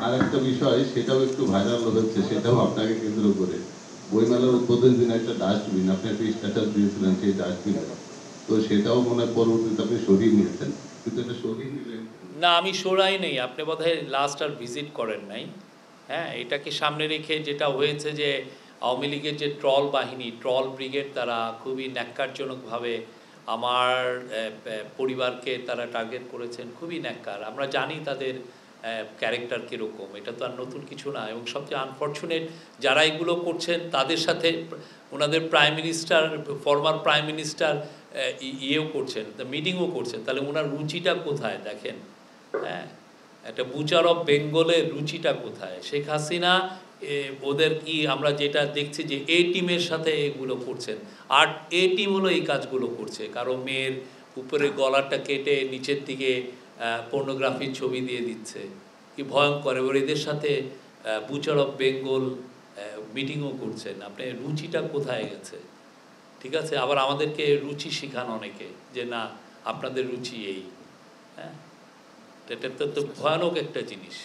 আর একটা বিষয়, সেটাও একটু ভাইরাল হচ্ছে, সেটাও আপনাকে কেন্দ্র করে। বইমেলার উদ্বোধন দিন একটা ডাস্টবিন, আপনি একটা স্ট্যাটাস দিয়েছিলেন সেই ডাস্টবিনের, তো সেটাও মনে হয় পরবর্তীতে আপনি সরিয়ে নিয়েছেন, কিন্তু এটা সরিয়ে নিলেন না, আমি সরাই নেই, আপনি বোধহয় লাস্ট আর ভিজিট করেন নাই। হ্যাঁ, এটাকে সামনে রেখে যেটা হয়েছে যে আওয়ামী লীগের যে ট্রল বাহিনী, ট্রল ব্রিগেড, তারা খুবই ন্যাক্কারজনকভাবে আমার পরিবারকে তারা টার্গেট করেছেন, খুবই ন্যাক্কার। আমরা জানি তাদের ক্যারেক্টার কীরকম, এটা তো আর নতুন কিছু না। এবং সবচেয়ে আনফর্চুনেট, যারা এগুলো করছেন তাদের সাথে ওনাদের prime minister, former prime minister ইয়েও করছেন, মিটিংও করছেন। তাহলে ওনার রুচিটা কোথায় দেখেন। হ্যাঁ, একটা বুচার অফ বেঙ্গলের রুচিটা কোথায়? শেখ হাসিনা ওদের কি আমরা যেটা দেখছি যে এ টিমের সাথে এগুলো করছেন, আর এ টিম হলো এই কাজগুলো করছে। কারো মেয়ের উপরে গলাটা কেটে নিচের দিকে পর্নোগ্রাফির ছবি দিয়ে দিচ্ছে, কি ভয়ঙ্কর। এবার এদের সাথে বুচার অফ বেঙ্গল মিটিংও করছেন। আপনি রুচিটা কোথায় গেছে? ঠিক আছে, আবার আমাদেরকে রুচি শেখান অনেকে, যে না আপনাদের রুচি এই। হ্যাঁ, এটা তো ভয়ানক একটা জিনিস।